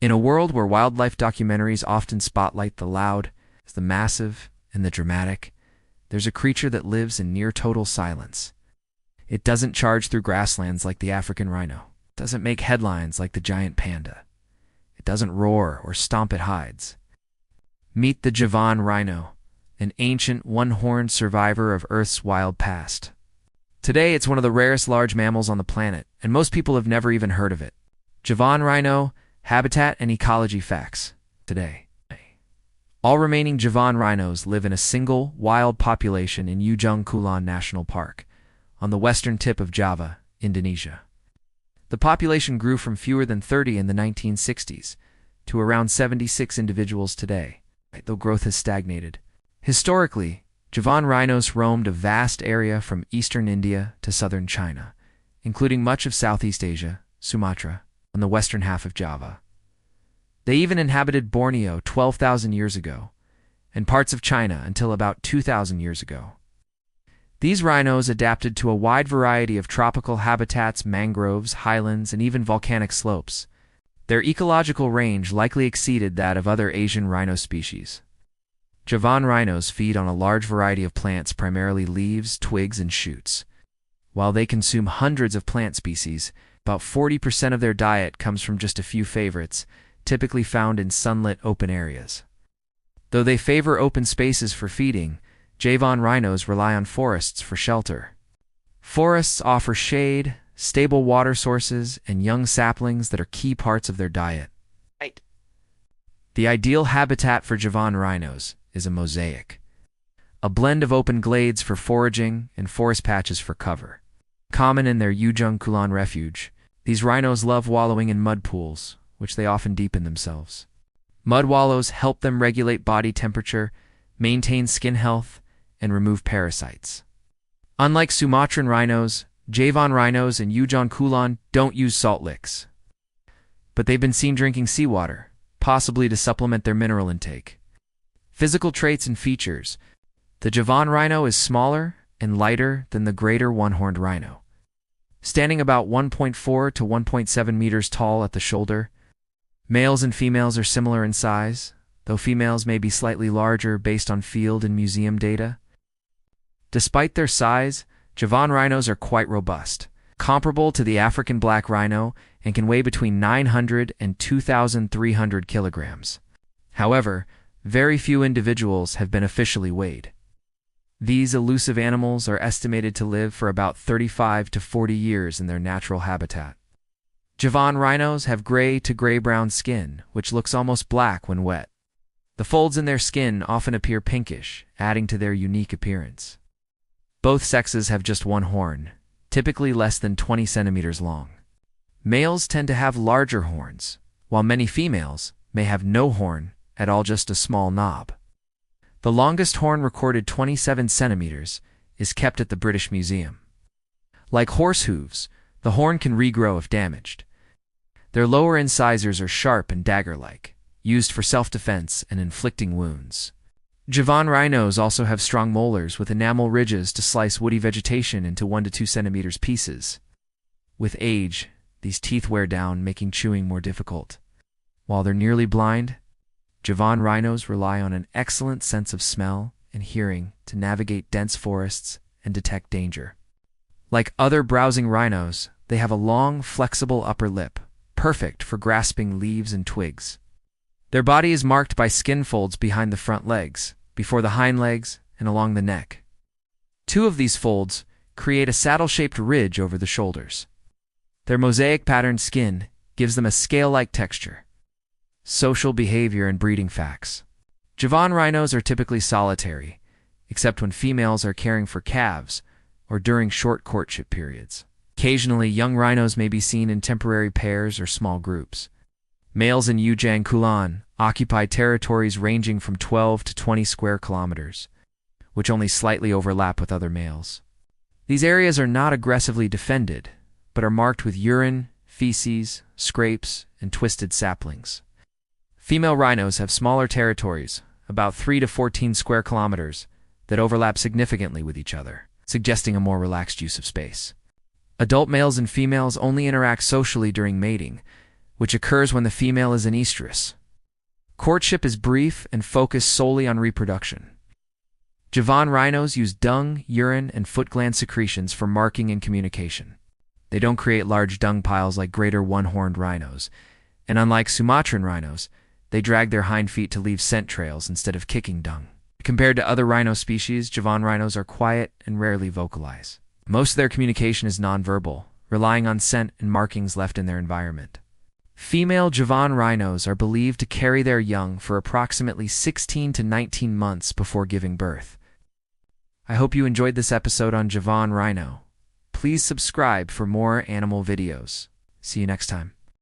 In a world where wildlife documentaries often spotlight the loud, the massive, and the dramatic, there's a creature that lives in near total silence. It doesn't charge through grasslands like the African rhino. It doesn't make headlines like the giant panda. It doesn't roar or stomp at hides. Meet the Javan Rhino, an ancient one-horned survivor of Earth's wild past. Today, it's one of the rarest large mammals on the planet, and most people have never even heard of it. Javan Rhino, habitat and ecology facts. Today, all remaining Javan rhinos live in a single, wild population in Ujung Kulon National Park, on the western tip of Java, Indonesia. The population grew from fewer than 30 in the 1960s to around 76 individuals today, though growth has stagnated. Historically, Javan rhinos roamed a vast area from eastern India to southern China, including much of Southeast Asia, Sumatra, and the western half of Java. They even inhabited Borneo 12,000 years ago, and parts of China until about 2,000 years ago. These rhinos adapted to a wide variety of tropical habitats, mangroves, highlands, and even volcanic slopes. Their ecological range likely exceeded that of other Asian rhino species. Javan rhinos feed on a large variety of plants, primarily leaves, twigs, and shoots. While they consume hundreds of plant species, about 40% of their diet comes from just a few favorites, typically found in sunlit open areas. Though they favor open spaces for feeding, Javan rhinos rely on forests for shelter. Forests offer shade, stable water sources, and young saplings that are key parts of their diet. The ideal habitat for Javan rhinos is a mosaic, a blend of open glades for foraging and forest patches for cover. Common in their Ujung Kulon refuge, these rhinos love wallowing in mud pools, which they often deepen themselves. Mud wallows help them regulate body temperature, maintain skin health, and remove parasites. Unlike Sumatran rhinos, Javan rhinos and Ujung Kulon don't use salt licks, but they've been seen drinking seawater, possibly to supplement their mineral intake. Physical traits and features. The Javan rhino is smaller and lighter than the greater one-horned rhino, standing about 1.4 to 1.7 meters tall at the shoulder. Males and females are similar in size, though females may be slightly larger based on field and museum data. Despite their size, Javan rhinos are quite robust, comparable to the African black rhino, and can weigh between 900 and 2,300 kilograms. However, very few individuals have been officially weighed. These elusive animals are estimated to live for about 35 to 40 years in their natural habitat. Javan rhinos have gray to gray-brown skin, which looks almost black when wet. The folds in their skin often appear pinkish, adding to their unique appearance. Both sexes have just one horn, typically less than 20 centimeters long. Males tend to have larger horns, while many females may have no horn at all, just a small knob. The longest horn, recorded 27 centimeters, is kept at the British Museum. Like horse hooves, the horn can regrow if damaged. Their lower incisors are sharp and dagger-like, used for self-defense and inflicting wounds. Javan rhinos also have strong molars with enamel ridges to slice woody vegetation into 1 to 2 centimeters pieces. With age, these teeth wear down, making chewing more difficult. While they're nearly blind, Javan rhinos rely on an excellent sense of smell and hearing to navigate dense forests and detect danger. Like other browsing rhinos, they have a long, flexible upper lip, perfect for grasping leaves and twigs. Their body is marked by skin folds behind the front legs, before the hind legs, and along the neck. 2 of these folds create a saddle-shaped ridge over the shoulders. Their mosaic-patterned skin gives them a scale-like texture. Social behavior and breeding facts. Javan rhinos are typically solitary, except when females are caring for calves or during short courtship periods. Occasionally, young rhinos may be seen in temporary pairs or small groups. Males in Ujung Kulon occupy territories ranging from 12 to 20 square kilometers, which only slightly overlap with other males. These areas are not aggressively defended, but are marked with urine, feces, scrapes, and twisted saplings. Female rhinos have smaller territories, about 3 to 14 square kilometers, that overlap significantly with each other, suggesting a more relaxed use of space. Adult males and females only interact socially during mating, which occurs when the female is in estrus. Courtship is brief and focused solely on reproduction. Javan rhinos use dung, urine, and foot gland secretions for marking and communication. They don't create large dung piles like greater one-horned rhinos, and unlike Sumatran rhinos, they drag their hind feet to leave scent trails instead of kicking dung. Compared to other rhino species, Javan rhinos are quiet and rarely vocalize. Most of their communication is nonverbal, relying on scent and markings left in their environment. Female Javan rhinos are believed to carry their young for approximately 16 to 19 months before giving birth. I hope you enjoyed this episode on Javan Rhino. Please subscribe for more animal videos. See you next time.